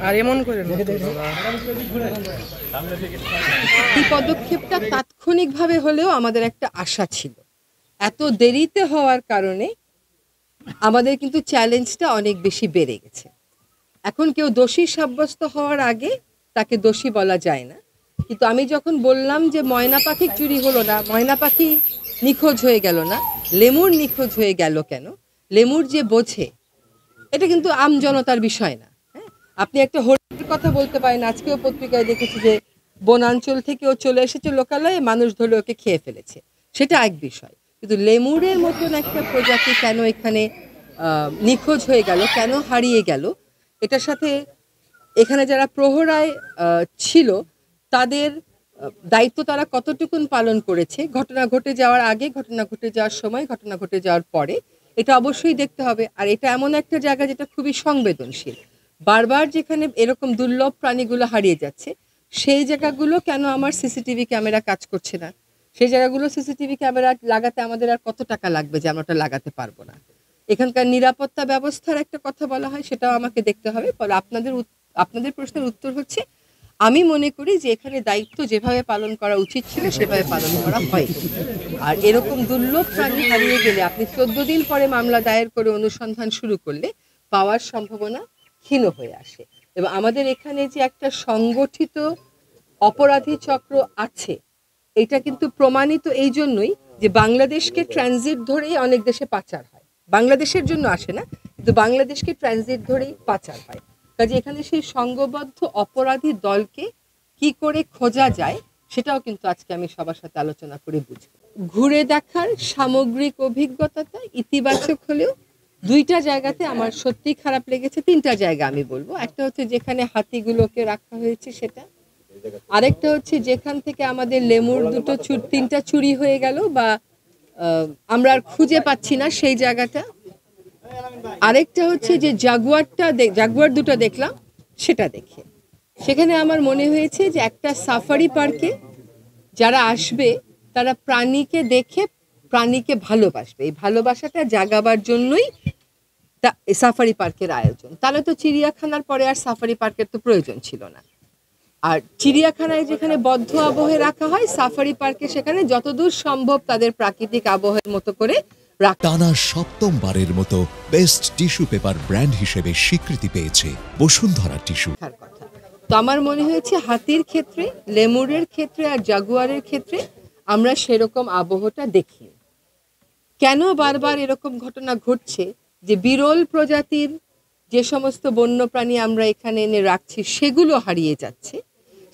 আর এমন করে এই পদক্ষেপটা তাৎক্ষণিকভাবে হলেও আমাদের একটা আশা ছিল। এত দেরিতে হওয়ার কারণে আমাদের কিন্তু চ্যালেঞ্জটা অনেক বেশি বেড়ে গেছে। এখন কেউ দোষী সাব্যস্ত হওয়ার আগে তাকে দোষী বলা যায় না। কিন্তু আমি যখন বললাম যে ময়না পাখি চুরি হলো না, ময়না পাখি নিখোঁজ হয়ে গেল না, লেমুর নিখোঁজ হয়ে গেল কেন, লেমুর যে বোঝে, এটা কিন্তু আমজনতার বিষয় না। হ্যাঁ, আপনি একটা হরিণের কথা বলতে পারেন। আজকেও পত্রিকায় দেখেছি যে বনাঞ্চল থেকে ও চলে এসেছে লোকালয়ে, মানুষ ধরে ওকে খেয়ে ফেলেছে, সেটা এক বিষয়। কিন্তু লেমুরের মতন একটা প্রজাতি কেন এখানে নিখোঁজ হয়ে গেল, কেন হারিয়ে গেল, এটার সাথে এখানে যারা প্রহরায় ছিল তাদের দায়িত্ব তারা কতটুকুন পালন করেছে, ঘটনা ঘটে যাওয়ার আগে, ঘটনা ঘটে যাওয়ার সময়, ঘটনা ঘটে যাওয়ার পরে, এটা অবশ্যই দেখতে হবে। আর এটা এমন একটা জায়গা যেটা খুবই সংবেদনশীল। বারবার যেখানে এরকম দুর্লভ প্রাণীগুলো হারিয়ে যাচ্ছে, সেই জায়গাগুলো কেন আমার সিসিটিভি ক্যামেরা কাজ করছে না? সেই জায়গাগুলো সিসিটিভি ক্যামেরা লাগাতে আমাদের আর কত টাকা লাগবে যে আমরা ওটা লাগাতে পারবো না? এখানকার নিরাপত্তা ব্যবস্থার একটা কথা বলা হয়, সেটাও আমাকে দেখতে হবে। ফলে আপনাদের প্রশ্নের উত্তর হচ্ছে, আমি মনে করি যে এখানে দায়িত্ব যেভাবে পালন করা উচিত ছিল সেভাবে পালন করা হয়। আর এরকম দুর্লভ প্রাণী হারিয়ে গেলে আপনি 14 দিন পরে মামলা দায়ের করে অনুসন্ধান শুরু করলে পাওয়ার সম্ভাবনা ক্ষীণ হয়ে আসে। এবং আমাদের এখানে যে একটা সংগঠিত অপরাধী চক্র আছে, এটা কিন্তু প্রমাণিত এই জন্যই যে বাংলাদেশকে ট্রানজিট ধরেই অনেক দেশে পাচার হয়। বাংলাদেশের জন্য আসে না, কিন্তু বাংলাদেশকে ট্রানজিট ধরেই পাচার হয়। কাজে এখানে সেই সংঘবদ্ধ অপরাধী দলকে কি করে খোঁজা যায় সেটাও কিন্তু আজকে আমি সবার সাথে আলোচনা করে বুঝবো। ঘুরে দেখার সামগ্রিক অভিজ্ঞতাটা ইতিবাচক হলেও দুইটা জায়গাতে আমার সত্যিই খারাপ লেগেছে। তিনটা জায়গা আমি বলবো। একটা হচ্ছে যেখানে হাতিগুলোকে রাখা হয়েছে সেটা, আরেকটা হচ্ছে যেখান থেকে আমাদের লেমুর তিনটা চুরি হয়ে গেল বা আমরা আর খুঁজে পাচ্ছি না সেই জায়গাটা, আরেকটা হচ্ছে যে জাগুয়ার দুটো দেখলাম সেটা দেখে সেখানে আমার মনে হয়েছে যে একটা সাফারি পার্কে যারা আসবে তারা প্রাণীকে দেখে প্রাণীকে ভালোবাসবে। এই ভালোবাসাটা জাগাবার জন্যই সাফারি পার্কের আয়োজন। তাহলে তো চিড়িয়াখানার পরে আর সাফারি পার্কের তো প্রয়োজন ছিল না। আর চিড়িয়াখানায় যেখানে বদ্ধ আবহে রাখা হয়, সাফারি পার্কে সেখানে যতদূর সম্ভব তাদের প্রাকৃতিক আবহের মতো করে রাখা। টানা সপ্তমবারের মতো বেস্ট টিস্যু পেপার ব্র্যান্ড হিসেবে স্বীকৃতি পেয়েছে বসুন্ধরা টিস্যু। তো আমার মনে হয়েছে হাতির ক্ষেত্রে, লেমুরের ক্ষেত্রে আর জাগুয়ারের ক্ষেত্রে আমরা সেরকম আবহটা দেখি। কেন বারবার এরকম ঘটনা ঘটছে যে বিরল প্রজাতির যে সমস্ত বন্যপ্রাণী আমরা এখানে এনে রাখছি সেগুলো হারিয়ে যাচ্ছে,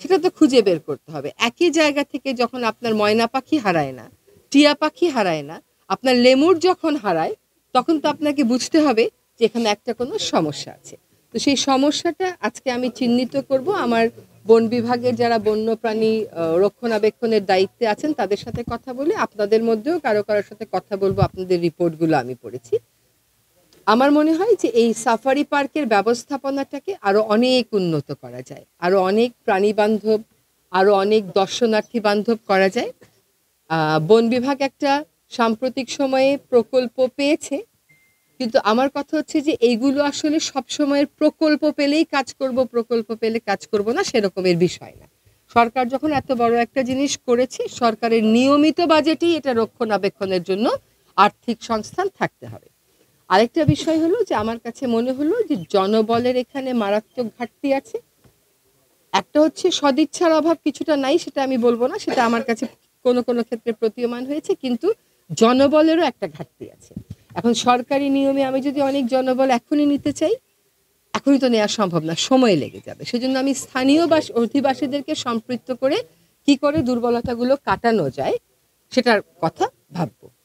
সেটা তো খুঁজে বের করতে হবে। একই জায়গা থেকে যখন আপনার ময়না পাখি হারায় না, টিয়া পাখি হারায় না, আপনার লেমুর যখন হারায়, তখন তো আপনাকে বুঝতে হবে যে এখানে একটা কোনো সমস্যা আছে। তো সেই সমস্যাটা আজকে আমি চিহ্নিত করব। আমার বন বিভাগের যারা বন্যপ্রাণী রক্ষণাবেক্ষণের দায়িত্বে আছেন তাদের সাথে কথা বলে, আপনাদের মধ্যেও কারো কারোর সাথে কথা বলবো। আপনাদের রিপোর্টগুলো আমি পড়েছি। আমার মনে হয় যে এই সাফারি পার্কের ব্যবস্থাপনাটাকে আরো অনেক উন্নত করা যায়, আরো অনেক প্রাণী বান্ধব, আরো অনেক দর্শনার্থী বান্ধব করা যায়। বন বিভাগ একটা সাম্প্রতিক সময়ে প্রকল্প পেয়েছে, কিন্তু আমার কথা হচ্ছে যে এইগুলো আসলে সব সময়ের প্রকল্প পেলেই কাজ করব, প্রকল্প পেলে কাজ করব না, সেরকমের বিষয় না। সরকার যখন এত বড় একটা জিনিস করেছে, সরকারের নিয়মিত বাজেটেই এটা রক্ষণাবেক্ষণের জন্য আর্থিক সংস্থান থাকতে হবে। আরেকটা বিষয় হলো যে আমার কাছে মনে হলো যে জনবলের এখানে মারাত্মক ঘাটতি আছে। একটা হচ্ছে সদিচ্ছার অভাব কিছুটা নাই, সেটা আমি বলবো না, সেটা আমার কাছে কোনো কোনো ক্ষেত্রে প্রতীয়মান হয়েছে, কিন্তু জনবলেরও একটা ঘাটতি আছে। এখন সরকারি নিয়মে আমি যদি অনেক জনবল এখনই নিতে চাই, এখনই তো নেওয়া সম্ভব না, সময় লেগে যাবে। সেজন্য আমি স্থানীয় অধিবাসীদেরকে সম্পৃক্ত করে কি করে দুর্বলতাগুলো কাটানো যায় সেটার কথা ভাববো।